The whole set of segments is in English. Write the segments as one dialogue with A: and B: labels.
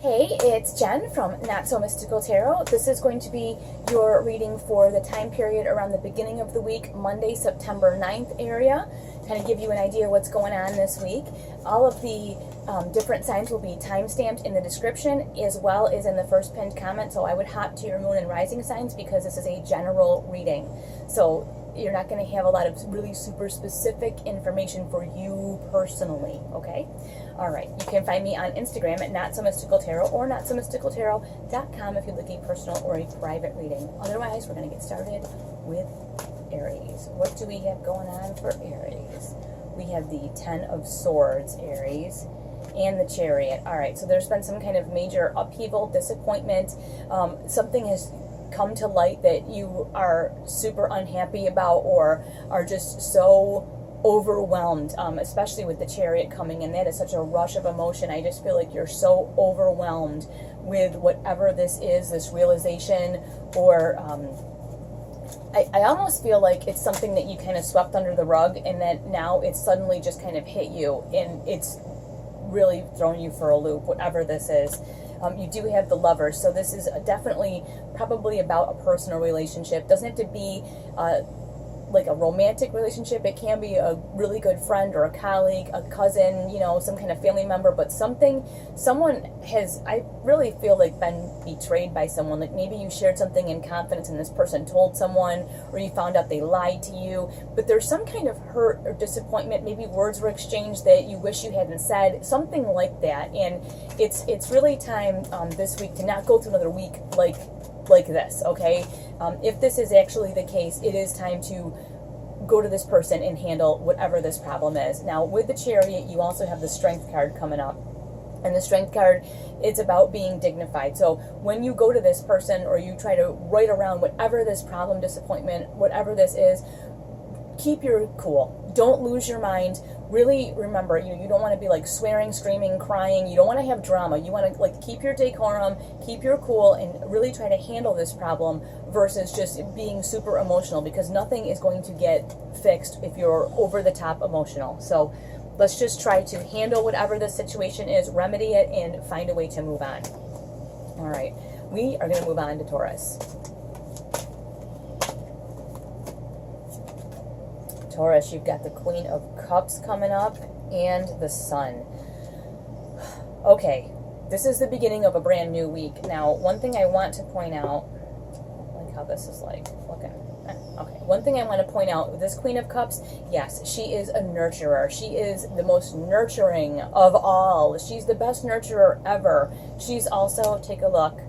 A: Hey, it's Jen from Not So Mystical Tarot. This is going to be your reading for the time period around the beginning of the week, Monday, September 9th area. Kind of give you an idea what's going on this week. All of the different signs will be time-stamped in the description as well as in the first pinned comment. So I would hop to your moon and rising signs because this is a general reading. So you're not going to have a lot of really super specific information for you personally, okay? All right, you can find me on Instagram at Not So Mystical Tarot or notsomysticaltarot.com if you'd like a personal or a private reading. Otherwise, we're going to get started with Aries. What do we have going on for Aries? We have the Ten of Swords, Aries, and the Chariot. All right, so there's been some kind of major upheaval, disappointment. Something has come to light that you are super unhappy about or are just so overwhelmed, especially with the Chariot coming in. That is such a rush of emotion. I just feel like you're so overwhelmed with whatever this is, this realization, or I almost feel like it's something that you kind of swept under the rug and that now it's suddenly just kind of hit you and it's really thrown you for a loop, whatever this is. You do have the Lovers, so this is definitely probably about a personal relationship. Doesn't have to be like a romantic relationship. It can be a really good friend or a colleague, a cousin, you know, some kind of family member, but someone has, I really feel like, been betrayed by someone. Like maybe you shared something in confidence and this person told someone, or you found out they lied to you, but there's some kind of hurt or disappointment. Maybe words were exchanged that you wish you hadn't said, something like that. And it's really time this week to not go through another week like this, okay? If this is actually the case, it is time to go to this person and handle whatever this problem is. Now, with the Chariot, you also have the Strength card coming up. And the Strength card, it's about being dignified. So when you go to this person or you try to right around whatever this problem, disappointment, whatever this is, keep your cool. Don't lose your mind. Really remember, you don't want to be like swearing, screaming, crying. You don't want to have drama. You want to like keep your decorum, keep your cool, and really try to handle this problem versus just being super emotional, because nothing is going to get fixed if you're over the top emotional. So let's just try to handle whatever the situation is, remedy it, and find a way to move on. All right, we are going to move on to Taurus. Taurus, you've got the Queen of Cups coming up and the Sun. Okay, this is the beginning of a brand new week. Now, one thing I want to point out, like how this is like looking. Okay, one thing I want to point out, this Queen of Cups, yes, she is a nurturer. She is the most nurturing of all. She's the best nurturer ever. She's also, take a look,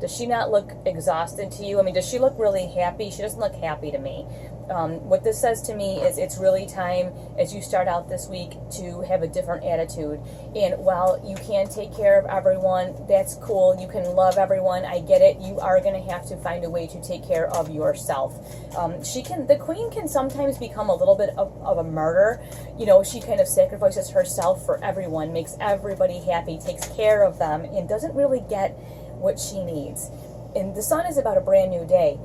A: does she not look exhausted to you? I mean, does she look really happy? She doesn't look happy to me. What this says to me is it's really time, as you start out this week, to have a different attitude. And while you can take care of everyone, that's cool. You can love everyone. I get it. You are going to have to find a way to take care of yourself. The Queen can sometimes become a little bit of a martyr. You know, she kind of sacrifices herself for everyone, makes everybody happy, takes care of them, and doesn't really get what she needs. And the Sun is about a brand new day,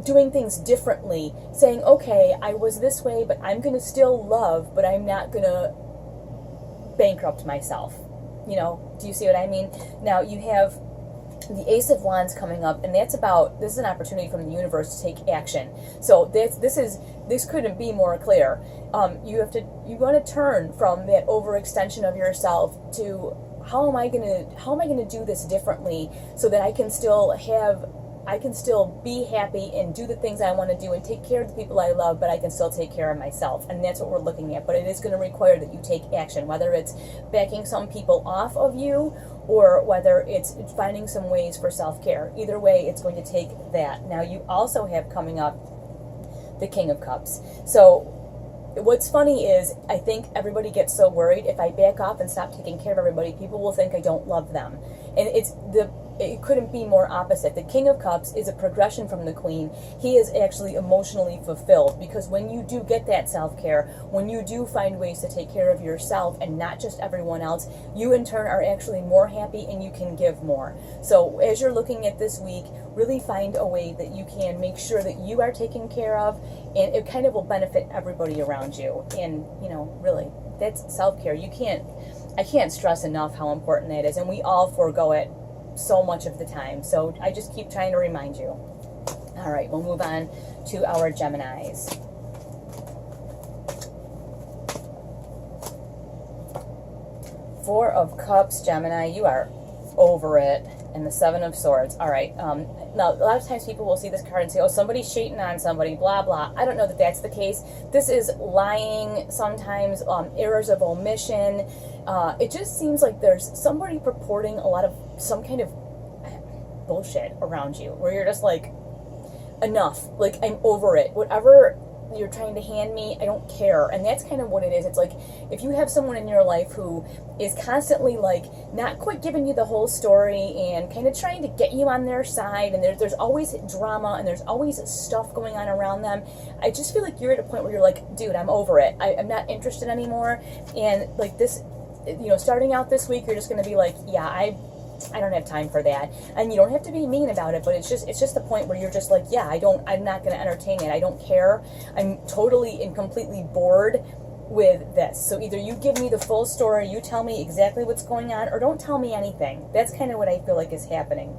A: doing things differently, saying, okay, I was this way, but I'm going to still love, but I'm not going to bankrupt myself. You know, do you see what I mean? Now, you have the Ace of Wands coming up, and this is an opportunity from the universe to take action. So this couldn't be more clear. You want to turn from that overextension of yourself to how am I gonna do this differently so that I can still be happy and do the things I want to do and take care of the people I love, but I can still take care of myself. And that's what we're looking at. But it is going to require that you take action, whether it's backing some people off of you or whether it's finding some ways for self-care. Either way, it's going to take that. Now, you also have coming up the King of Cups. So what's funny is I think everybody gets so worried if I back off and stop taking care of everybody, people will think I don't love them. And it couldn't be more opposite. The King of Cups is a progression from the Queen. He is actually emotionally fulfilled, because when you do get that self-care, when you do find ways to take care of yourself and not just everyone else, you in turn are actually more happy and you can give more. So as you're looking at this week, really find a way that you can make sure that you are taken care of, and it kind of will benefit everybody around you. And, you know, really, that's self-care. You can't, I can't stress enough how important that is, and we all forego it so much of the time. So I just keep trying to remind you. All right, we'll move on to our Geminis. Four of Cups, Gemini, you are over it. And the Seven of Swords. All right. Now, a lot of times people will see this card and say, oh, somebody's cheating on somebody, blah, blah. I don't know that that's the case. This is lying, sometimes errors of omission. It just seems like there's somebody purporting a lot of some kind of bullshit around you, where you're just like, enough. Like, I'm over it. Whatever you're trying to hand me, I don't care. And that's kind of what it is. It's like, if you have someone in your life who is constantly like not quite giving you the whole story and kind of trying to get you on their side, and there's always drama and there's always stuff going on around them, I just feel like you're at a point where you're like, dude, I'm over it. I'm not interested anymore. And like this, you know, starting out this week, you're just going to be like, yeah, I don't have time for that. And you don't have to be mean about it, but it's just the point where you're just like, yeah, I'm not going to entertain it. I don't care. I'm totally and completely bored with this. So either you give me the full story, you tell me exactly what's going on, or don't tell me anything. That's kind of what I feel like is happening.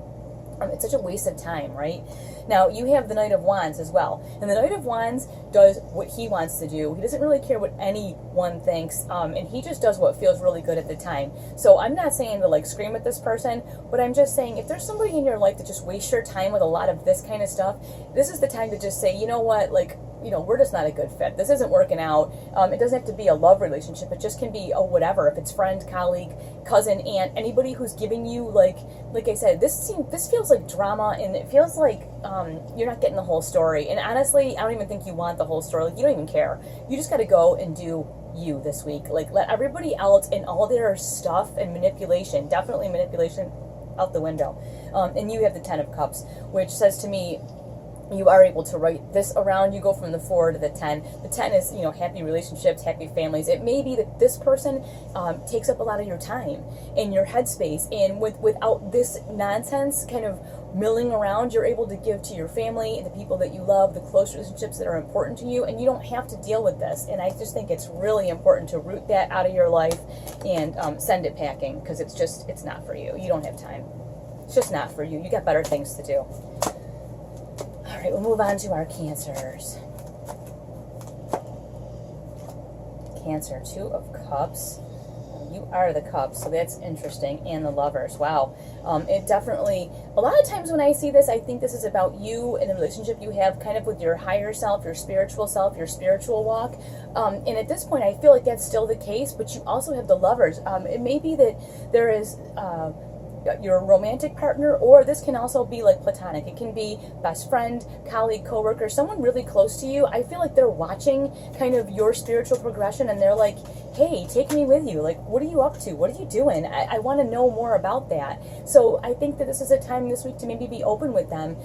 A: It's such a waste of time, right? Now, you have the Knight of Wands as well. And the Knight of Wands does what he wants to do. He doesn't really care what anyone thinks, and he just does what feels really good at the time. So I'm not saying to, like, scream at this person, but I'm just saying if there's somebody in your life that just wastes your time with a lot of this kind of stuff, this is the time to just say, you know what, like, you know, we're just not a good fit. This isn't working out. It doesn't have to be a love relationship. It just can be a whatever. If it's friend, colleague, cousin, aunt, anybody who's giving you, like I said, this feels like drama, and it feels like you're not getting the whole story. And honestly, I don't even think you want the whole story. Like, you don't even care. You just got to go and do you this week. Like, let everybody else and all their stuff and manipulation, definitely manipulation, out the window. And you have the Ten of Cups, which says to me, you are able to write this around. You go from the 4 to the 10. The 10 is, you know, happy relationships, happy families. It may be that this person takes up a lot of your time and your headspace, and without this nonsense kind of milling around, you're able to give to your family, the people that you love, the close relationships that are important to you, and you don't have to deal with this. And I just think it's really important to root that out of your life and send it packing, because it's not for you. You don't have time. It's just not for you. You got better things to do. All right, we'll move on to our Cancers. Cancer, 2 of Cups. You are the Cups, so that's interesting. And the Lovers. Wow. It definitely, a lot of times when I see this, I think this is about you and the relationship you have kind of with your higher self, your spiritual walk. And at this point, I feel like that's still the case, but you also have the Lovers. It may be that there is your romantic partner, or this can also be like platonic. It can be best friend, colleague, coworker, someone really close to you. I feel like they're watching kind of your spiritual progression, and they're like, hey, take me with you. Like, what are you up to? What are you doing? I want to know more about that. So I think that this is a time this week to maybe be open with them.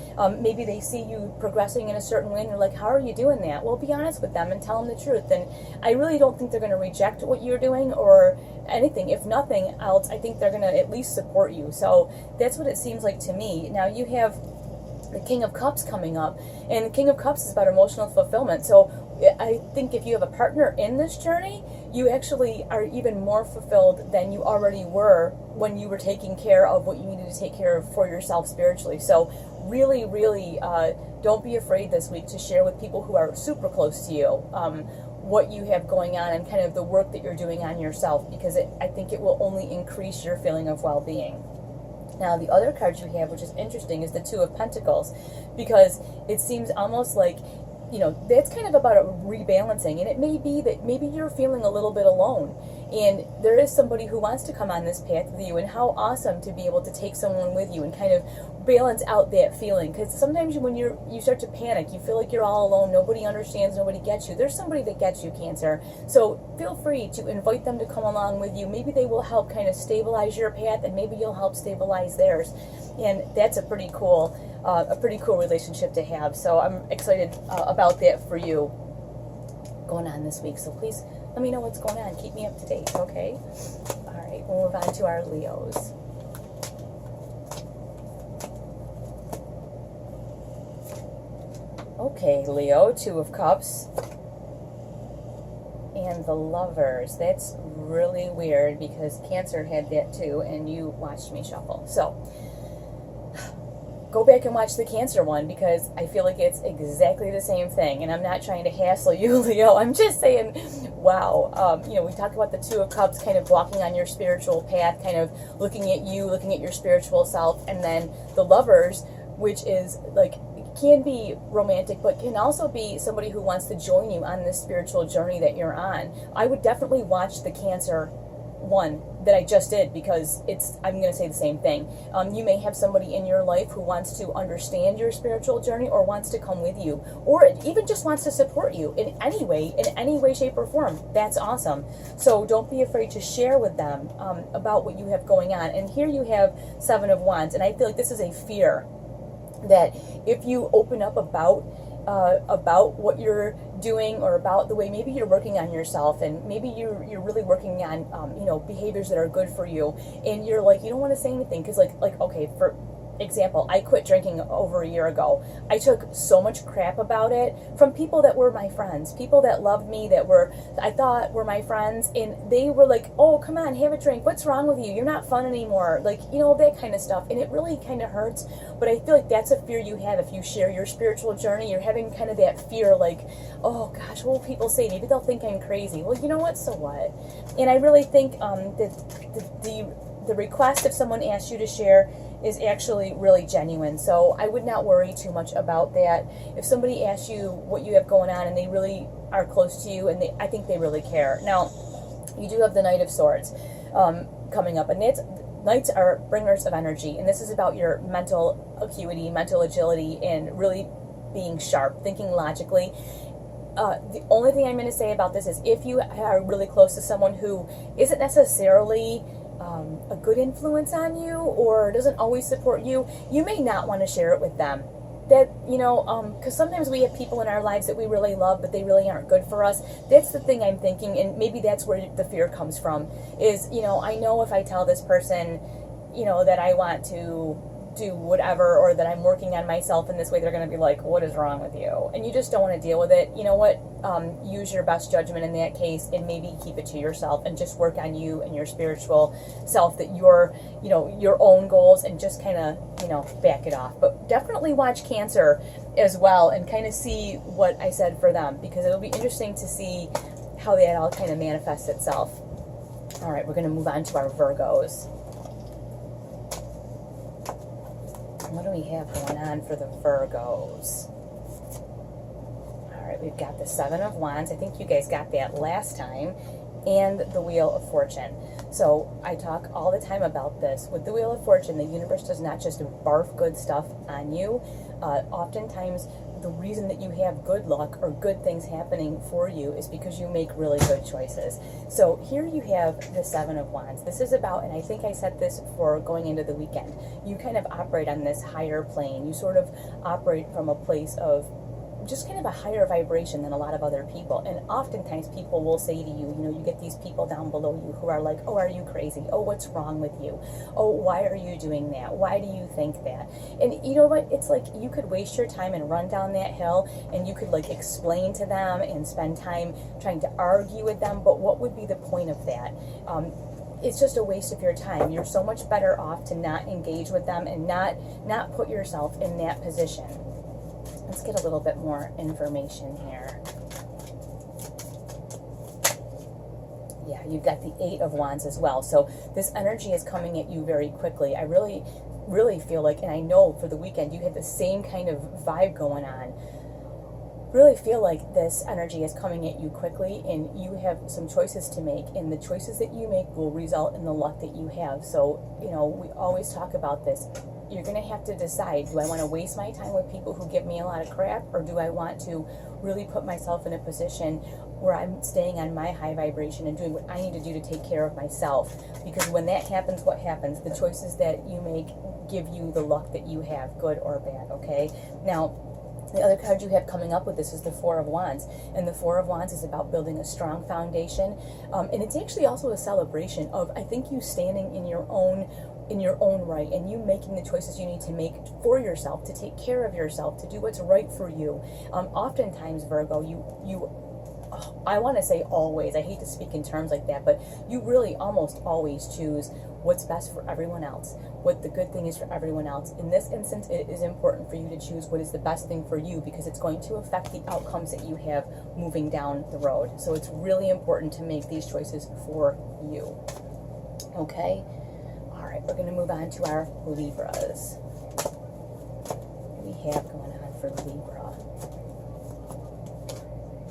A: Maybe they see you progressing in a certain way, and they're like, how are you doing that? Well, be honest with them and tell them the truth. And I really don't think they're going to reject what you're doing or anything. If nothing else, I think they're going to at least support you. So that's what it seems like to me. Now you have the King of Cups coming up, and the King of Cups is about emotional fulfillment. So I think if you have a partner in this journey, you actually are even more fulfilled than you already were when you were taking care of what you needed to take care of for yourself spiritually. So really, really don't be afraid this week to share with people who are super close to you what you have going on and kind of the work that you're doing on yourself, because I think it will only increase your feeling of well-being. Now, the other card you have, which is interesting, is the Two of Pentacles, because it seems almost like, you know, that's kind of about a rebalancing. And it may be that maybe you're feeling a little bit alone, and there is somebody who wants to come on this path with you, and how awesome to be able to take someone with you and kind of balance out that feeling. Because sometimes when you start to panic, you feel like you're all alone, nobody understands, nobody gets you. There's somebody that gets you, Cancer. So feel free to invite them to come along with you. Maybe they will help kind of stabilize your path, and maybe you'll help stabilize theirs. And that's a pretty cool relationship to have. So I'm excited about that for you going on this week. So please let me know what's going on. Keep me up to date, okay? All right, we'll move on to our Leos. Okay, Leo, 2 of Cups. And the Lovers. That's really weird because Cancer had that too, and you watched me shuffle. So go back and watch the Cancer one because I feel like it's exactly the same thing. And I'm not trying to hassle you, Leo. I'm just saying, wow. You know, we talked about the Two of Cups kind of walking on your spiritual path, kind of looking at you, looking at your spiritual self, and then the Lovers, which is like, can be romantic, but can also be somebody who wants to join you on this spiritual journey that you're on. I would definitely watch the Cancer one that I just did because I'm going to say the same thing. You may have somebody in your life who wants to understand your spiritual journey or wants to come with you, or even just wants to support you in any way, shape, or form. That's awesome. So don't be afraid to share with them about what you have going on. And here you have Seven of Wands, and I feel like this is a fear that if you open up about what you're doing or about the way maybe you're working on yourself, and maybe you're really working on you know, behaviors that are good for you, and you're like, you don't want to say anything because like okay, for example, I quit drinking over a year ago. I took so much crap about it from people that were my friends, people that loved me, that I thought were my friends, and they were like, oh, come on, have a drink, what's wrong with you, you're not fun anymore, like, you know, that kind of stuff. And it really kind of hurts, but I feel like that's a fear you have if you share your spiritual journey. You're having kind of that fear, like, oh gosh, what will people say, maybe they'll think I'm crazy. Well, you know what, so what? And I really think that the request, if someone asks you to share, is actually really genuine. So I would not worry too much about that. If somebody asks you what you have going on and they really are close to you, and I think they really care. Now, you do have the Knight of Swords coming up, and Knights are bringers of energy, and this is about your mental acuity, mental agility, and really being sharp, thinking logically. The only thing I'm going to say about this is if you are really close to someone who isn't necessarily a good influence on you or doesn't always support you, you may not want to share it with them. That, you know, because sometimes we have people in our lives that we really love, but they really aren't good for us. That's the thing I'm thinking, and maybe that's where the fear comes from, is, you know, I know if I tell this person, you know, that I want to do whatever, or that I'm working on myself in this way, they're going to be like, what is wrong with you? And you just don't want to deal with it. You know what? Use your best judgment in that case, and maybe keep it to yourself and just work on you and your spiritual self, that you're, you know, your own goals, and just kind of, you know, back it off. But definitely watch Cancer as well and kind of see what I said for them, because it'll be interesting to see how that all kind of manifests itself. All right, we're going to move on to our Virgos. What do we have going on for the Virgos? All right, we've got the Seven of Wands. I think you guys got that last time. And the Wheel of Fortune. So I talk all the time about this. With the Wheel of Fortune, the universe does not just barf good stuff on you. Oftentimes, the reason that you have good luck or good things happening for you is because you make really good choices. So here you have the Seven of Wands. This is about, and I think I said this for going into the weekend, you kind of operate on this higher plane. You sort of operate from a place of just kind of a higher vibration than a lot of other people. And oftentimes people will say to you, you know, you get these people down below you who are like, oh, are you crazy? Oh, what's wrong with you? Oh, why are you doing that? Why do you think that? And you know what? It's like you could waste your time and run down that hill, and you could like explain to them and spend time trying to argue with them. But what would be the point of that? It's just a waste of your time. You're so much better off to not engage with them and not put yourself in that position. Let's get a little bit more information here. Yeah, you've got the Eight of Wands as well. So this energy is coming at you very quickly. I really feel like, and I know for the weekend, you had the same kind of vibe going on. Really feel like this energy is coming at you quickly, and you have some choices to make, and the choices that you make will result in the luck that you have. So, you know, we always talk about this. You're going to have to decide, do I want to waste my time with people who give me a lot of crap, or do I want to really put myself in a position where I'm staying on my high vibration and doing what I need to do to take care of myself? Because when that happens, what happens? The choices that you make give you the luck that you have, good or bad, okay? Now, the other card you have coming up with this is the Four of Wands. And the Four of Wands is about building a strong foundation. And it's actually also a celebration of, I think, you standing in your own right, and you making the choices you need to make for yourself, to take care of yourself, to do what's right for you. Oftentimes, Virgo, you I want to say always, I hate to speak in terms like that, but you really almost always choose what's best for everyone else, what the good thing is for everyone else. In this instance, it is important for you to choose what is the best thing for you, because it's going to affect the outcomes that you have moving down the road. So it's really important to make these choices for you. Okay? All right, we're going to move on to our Libras. What do we have going on for Libra?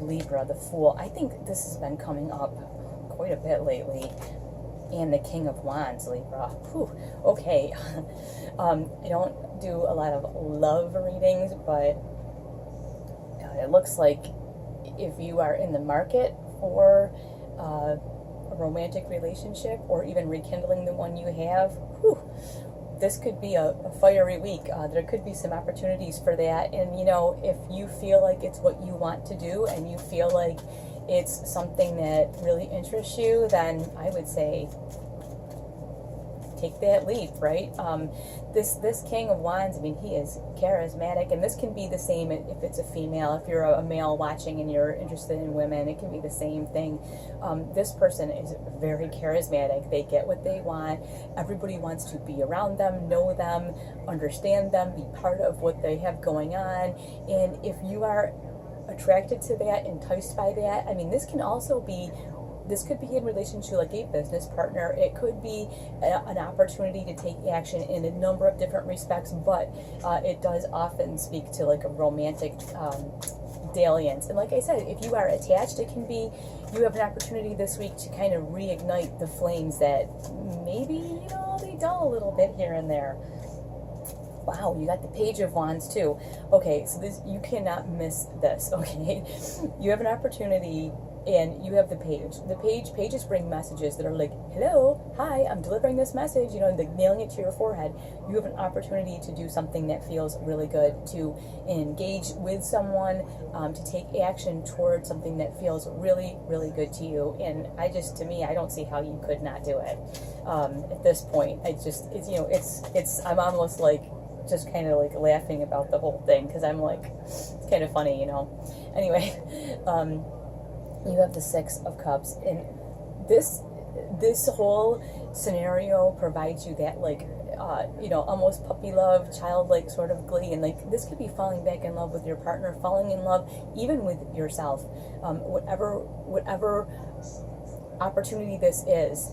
A: Libra, the Fool. I think this has been coming up quite a bit lately. And the King of Wands, Libra. Whew. Okay. I don't do a lot of love readings, but it looks like if you are in the market for a romantic relationship, or even rekindling the one you have, whew, this could be a fiery week. There could be some opportunities for that. And, you know, if you feel like it's what you want to do, and you feel like it's something that really interests you, then I would say take that leap, right? This King of Wands, I mean, he is charismatic, and this can be the same if it's a female. If you're a male watching and you're interested in women, it can be the same thing. This person is very charismatic. They get what they want. Everybody wants to be around them, know them, understand them, be part of what they have going on. And if you are attracted to that, enticed by that, I mean, this could be in relation to like a business partner. It could be an opportunity to take action in a number of different respects, but it does often speak to like a romantic dalliance. And like I said, if you are attached, it can be you have an opportunity this week to kind of reignite the flames that maybe, you know, they dull a little bit here and there. Wow, you got the Page of Wands too. Okay, so this, you cannot miss this, okay? You have an opportunity, and you have the page. Pages bring messages that are like, hello, hi, I'm delivering this message, you know, like nailing it to your forehead. You have an opportunity to do something that feels really good, to engage with someone, to take action towards something that feels really, really good to you. And to me, I don't see how you could not do it. At this point, I'm almost like, just kind of like laughing about the whole thing, because I'm like, it's kind of funny, you know. Anyway, you have the Six of Cups, and this whole scenario provides you that like almost puppy love, childlike sort of glee, and like this could be falling back in love with your partner, falling in love even with yourself. Whatever opportunity this is,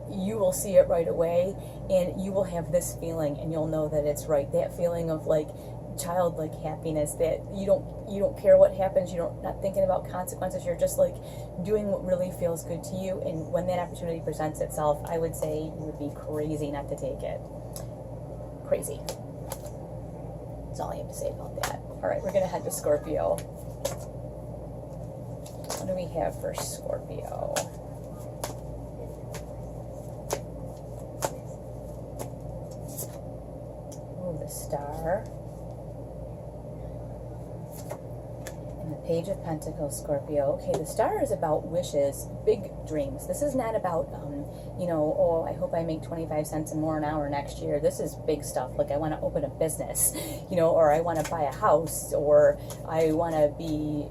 A: you will see it right away, and you will have this feeling, and you'll know that it's right. That feeling of like childlike happiness, that you don't care what happens, you're not thinking about consequences, you're just like doing what really feels good to you. And when that opportunity presents itself, I would say you would be crazy not to take it. Crazy. That's all I have to say about that. All right, we're gonna head to Scorpio. What do we have for Scorpio? The Star, and the Page of Pentacles, Scorpio. Okay, the Star is about wishes, big dreams. This is not about, I hope I make 25 cents more an hour next year. This is big stuff, like I want to open a business, or I want to buy a house, or I want to be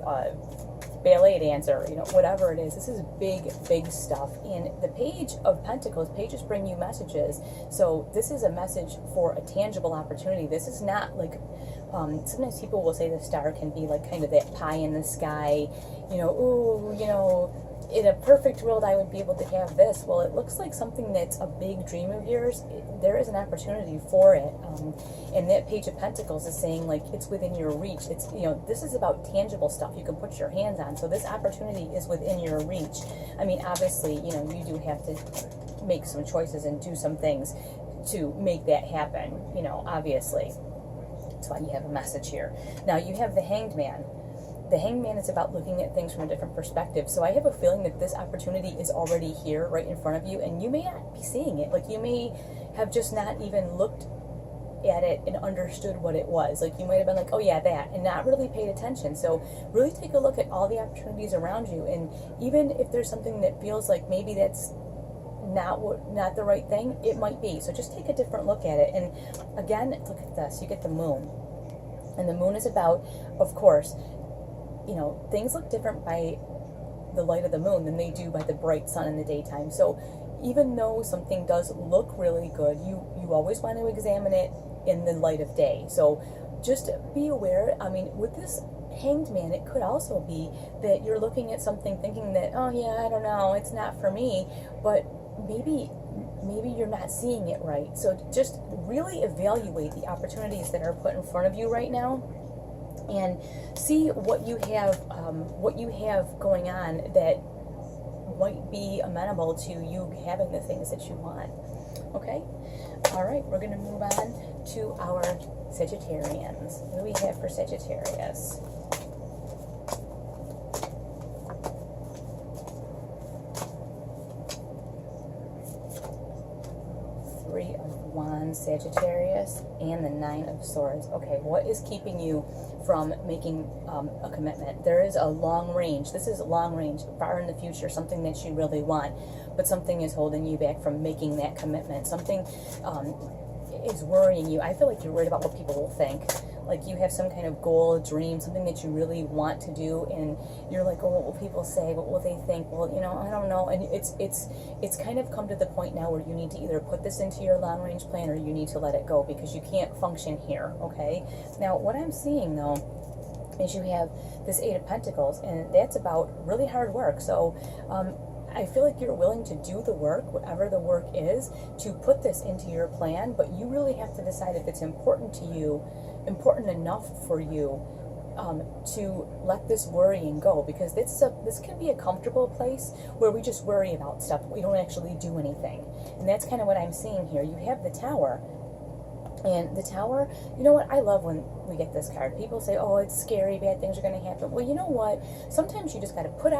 A: ballet dancer, whatever it is. This is big, big stuff. And the Page of Pentacles, pages bring you messages. So this is a message for a tangible opportunity. This is not like, sometimes people will say the Star can be like kind of that pie in the sky, in a perfect world I would be able to have this. Well, it looks like something that's a big dream of yours. There is an opportunity for it. And that Page of Pentacles is saying like it's within your reach. It's, this is about tangible stuff you can put your hands on. So this opportunity is within your reach. I mean, obviously, you do have to make some choices and do some things to make that happen, obviously. That's why you have a message here. Now you have the Hanged Man. The Hanged Man is about looking at things from a different perspective. So I have a feeling that this opportunity is already here right in front of you, and you may not be seeing it. Like you may have just not even looked at it and understood what it was. Like you might have been like, oh yeah, that, and not really paid attention. So really take a look at all the opportunities around you, and even if there's something that feels like maybe that's not the right thing, it might be. So just take a different look at it. And again, look at this. You get the Moon, and the Moon is about, of course, things look different by the light of the moon than they do by the bright sun in the daytime. So even though something does look really good, you always want to examine it in the light of day. So just be aware. I mean, with this Hanged Man, it could also be that you're looking at something thinking that, oh yeah, I don't know, it's not for me, but maybe you're not seeing it right. So just really evaluate the opportunities that are put in front of you right now, and see what you have going on that might be amenable to you having the things that you want. Okay? All right, we're going to move on to our Sagittarians. What do we have for Sagittarius? Three of Wands, Sagittarius, and the Nine of Swords. Okay, what is keeping you from making a commitment? There is a long range. This is long range, far in the future, something that you really want, but something is holding you back from making that commitment. Something is worrying you. I feel like you're worried about what people will think. Like you have some kind of goal, a dream, something that you really want to do, and you're like, oh, what will people say? What will they think? Well, you know, I don't know. And it's kind of come to the point now where you need to either put this into your long range plan or you need to let it go, because you can't function here. Okay. Now, what I'm seeing though is you have this Eight of Pentacles, and that's about really hard work. So I feel like you're willing to do the work, whatever the work is, to put this into your plan, but you really have to decide if it's important to you, important enough for you to let this worrying go, because this can be a comfortable place where we just worry about stuff, but we don't actually do anything. And that's kind of what I'm seeing here. You have the Tower. And the Tower, you know what, I love when we get this card. People say, oh, it's scary, bad things are going to happen. Well, you know what, sometimes you just got to put it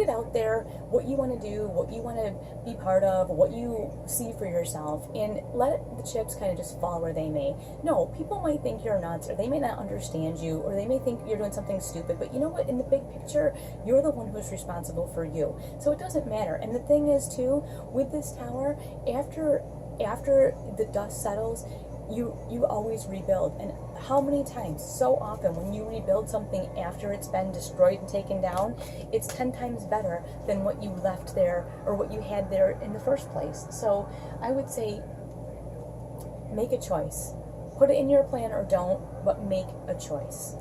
A: out there, what you want to do, what you want to be part of, what you see for yourself, and let the chips kind of just fall where they may. No, people might think you're nuts, or they may not understand you, or they may think you're doing something stupid, but you know what, in the big picture, you're the one who's responsible for you. So it doesn't matter. And the thing is, too, with this Tower, after the dust settles, you always rebuild. And how many times, so often, when you rebuild something after it's been destroyed and taken down, it's 10 times better than what you left there or what you had there in the first place. So I would say make a choice. Put it in your plan or don't, but make a choice.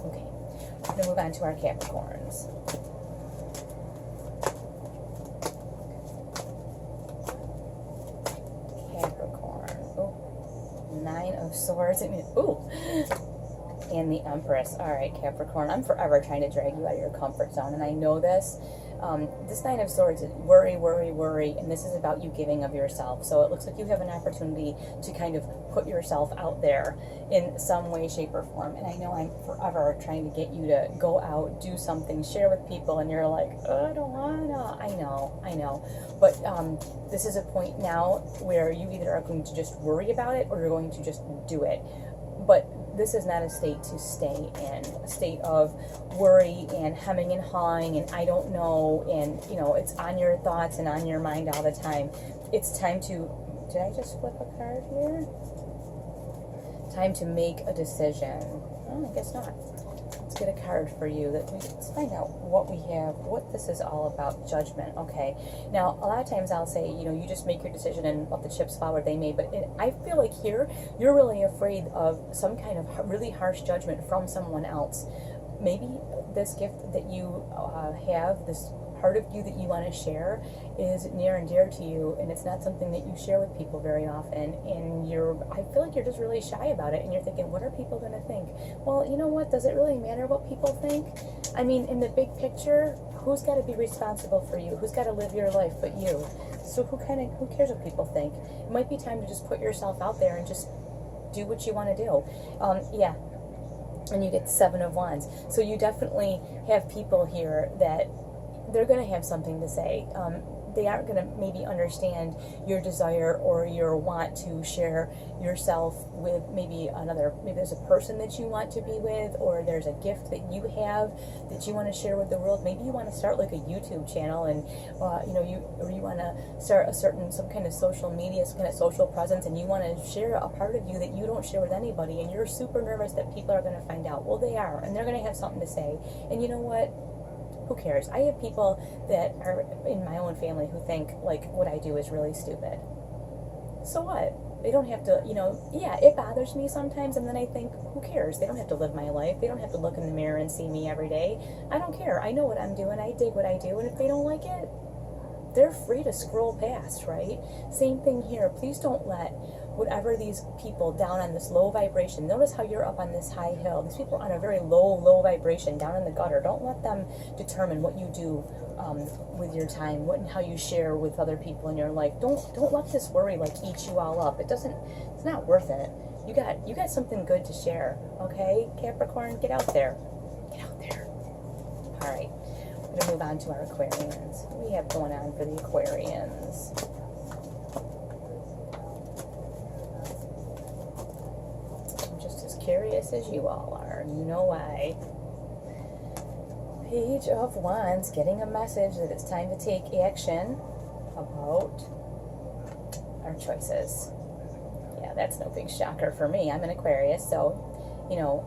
A: Okay, we're going to move on to our Capricorns. Nine of Swords. I mean, ooh, and the Empress. All right, Capricorn, I'm forever trying to drag you out of your comfort zone, and I know this. This Nine of Swords is worry, worry, worry, and this is about you giving of yourself. So it looks like you have an opportunity to kind of put yourself out there in some way, shape, or form. And I know I'm forever trying to get you to go out, do something, share with people, and you're like, oh, I don't wanna. I know. But this is a point now where you either are going to just worry about it or you're going to just do it. But this is not a state to stay in, a state of worry and hemming and hawing and I don't know, and you know, it's on your thoughts and on your mind all the time. It's time to, did I just flip a card here? Time to make a decision. Oh, I guess not. Let's get a card for you. Let's find out what we have, what this is all about. Judgment. Okay. Now, a lot of times I'll say, you know, you just make your decision and let the chips fall where they may. But I feel like here, you're really afraid of some kind of really harsh judgment from someone else. Maybe this gift that you have, this part of you that you want to share, is near and dear to you, and it's not something that you share with people very often, and I feel like you're just really shy about it, and you're thinking, what are people going to think? Well, you know what, does it really matter what people think? I mean, in the big picture, who's got to be responsible for you? Who's got to live your life but you? So who cares what people think? It might be time to just put yourself out there and just do what you want to do. Yeah. And you get the Seven of Wands. So you definitely have people here that they're going to have something to say. They aren't going to maybe understand your desire or your want to share yourself with maybe there's a person that you want to be with, or there's a gift that you have that you want to share with the world. Maybe you want to start like a YouTube channel, and you want to start some kind of social media, some kind of social presence, and you want to share a part of you that you don't share with anybody, and you're super nervous that people are going to find out. Well, they are, and they're going to have something to say. And you know what? Who cares? I have people that are in my own family who think, like, what I do is really stupid. So what? They don't have to, yeah, it bothers me sometimes, and then I think, who cares? They don't have to live my life. They don't have to look in the mirror and see me every day. I don't care. I know what I'm doing. I dig what I do, and if they don't like it, they're free to scroll past, right? Same thing here. Please don't let whatever these people down on this low vibration, notice how you're up on this high hill. These people are on a very low vibration, down in the gutter. Don't let them determine what you do with your time, what and how you share with other people in your life. Don't let this worry like eat you all up. It's not worth it. You got something good to share, okay? Capricorn, get out there. Get out there. All right. We're going to move on to our Aquarians. What do we have going on for the Aquarians? I'm just as curious as you all are. You know why. Page of Wands, getting a message that it's time to take action about our choices. Yeah, that's no big shocker for me. I'm an Aquarius, so,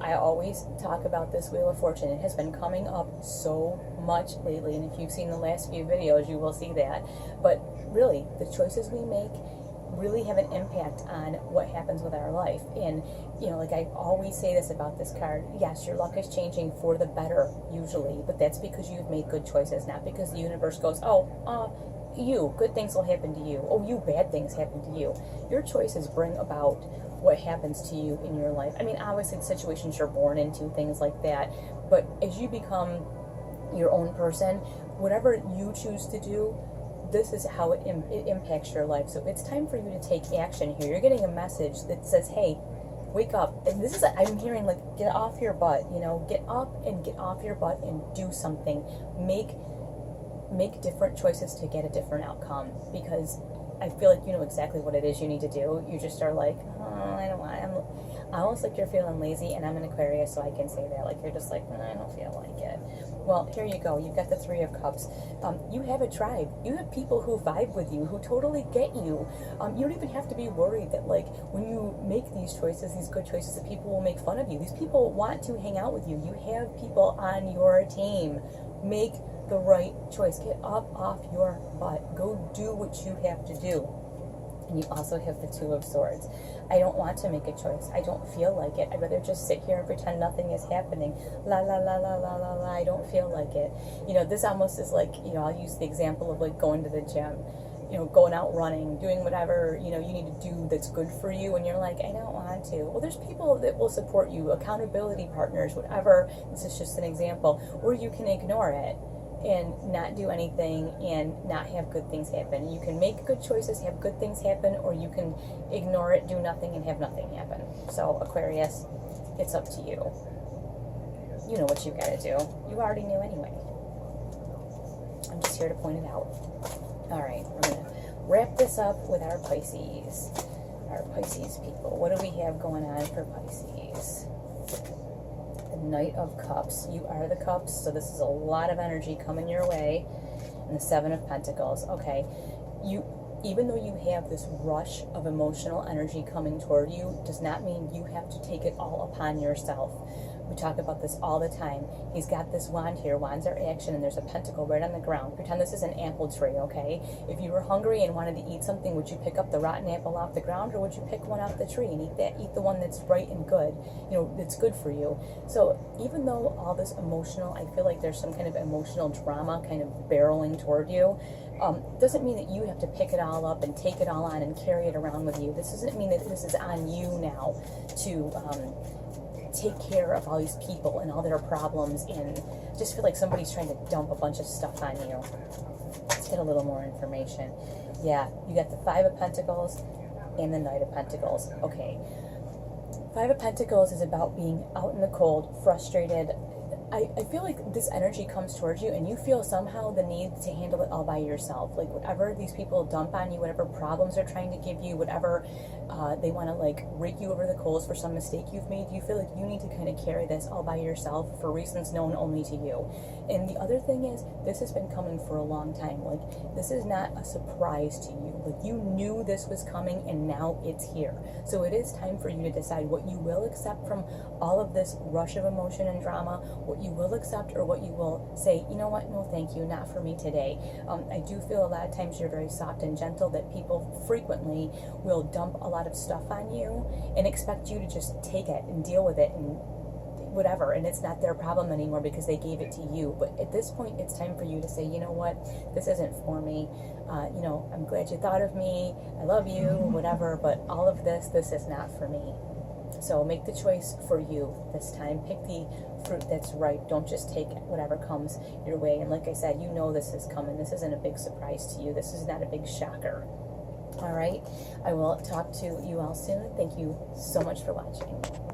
A: I always talk about this Wheel of Fortune. It has been coming up so much lately, and if you've seen the last few videos, you will see that. But really, the choices we make really have an impact on what happens with our life. And, like I always say this about this card, yes, your luck is changing for the better, usually, but that's because you've made good choices, not because the universe goes, good things will happen to you. Oh, you, bad things happen to you. Your choices bring about what happens to you in your life. I mean, obviously, the situations you're born into, things like that, but as you become your own person, whatever you choose to do, this is how it impacts your life. So it's time for you to take action here. You're getting a message that says, hey, wake up. And this is, I'm hearing, like, get off your butt, get up and get off your butt and do something. Make different choices to get a different outcome, because I feel like you know exactly what it is you need to do. You just are like, I don't want, I almost like you're feeling lazy, and I'm an Aquarius, so I can say that. Like, you're just like, I don't feel like it. Well, here you go. You've got the Three of Cups. You have a tribe. You have people who vibe with you, who totally get you. You don't even have to be worried that, like, when you make these choices, these good choices, that people will make fun of you. These people want to hang out with you. You have people on your team. Make the right choice. Get up off your butt. Go do what you have to do. And you also have the Two of Swords. I don't want to make a choice. I don't feel like it. I'd rather just sit here and pretend nothing is happening. La la la la la la la. I don't feel like it. This almost is like, I'll use the example of, like, going to the gym. Going out running, doing whatever, you need to do that's good for you, and you're like, I don't want to. Well, there's people that will support you, accountability partners, whatever. This is just an example. Or you can ignore it and not do anything and not have good things happen. You can make good choices, have good things happen, or you can ignore it, do nothing, and have nothing happen. So, Aquarius, it's up to you. You know what you gotta do. You already knew anyway. I'm just here to point it out. All right, we're going to wrap this up with our Pisces. Our Pisces people. What do we have going on for Pisces? The Knight of Cups. You are the Cups, so this is a lot of energy coming your way. And the Seven of Pentacles. Okay, even though you have this rush of emotional energy coming toward you, does not mean you have to take it all upon yourself. We talk about this all the time. He's got this wand here. Wands are action, and there's a pentacle right on the ground. Pretend this is an apple tree, okay? If you were hungry and wanted to eat something, would you pick up the rotten apple off the ground, or would you pick one off the tree and eat that? Eat the one that's right and good, that's good for you. So even though all this emotional, I feel like there's some kind of emotional drama kind of barreling toward you, doesn't mean that you have to pick it all up and take it all on and carry it around with you. This doesn't mean that this is on you now to take care of all these people and all their problems, and just feel like somebody's trying to dump a bunch of stuff on you. Let's get a little more information. Yeah, you got the Five of Pentacles and the Knight of Pentacles. Okay. Five of Pentacles is about being out in the cold, frustrated. I feel like this energy comes towards you, and you feel somehow the need to handle it all by yourself. Like, whatever these people dump on you, whatever problems they're trying to give you, whatever They want to like rake you over the coals for some mistake you've made. You feel like you need to kind of carry this all by yourself for reasons known only to you. And the other thing is, this has been coming for a long time. Like, this is not a surprise to you. Like, you knew this was coming and now it's here. So it is time for you to decide what you will accept from all of this rush of emotion and drama, what you will accept, or what you will say, you know what, no thank you, not for me today. I do feel a lot of times you're very soft and gentle, that people frequently will dump a lot of stuff on you and expect you to just take it and deal with it and whatever, and it's not their problem anymore because they gave it to you. But at this point, it's time for you to say, you know what, this isn't for me. You know, I'm glad you thought of me, I love you, whatever, but all of this is not for me. So make the choice for you this time. Pick the fruit that's ripe. Don't just take whatever comes your way. And like I said, you know this is coming. This isn't a big surprise to you. This is not a big shocker. All right, I will talk to you all soon. Thank you so much for watching.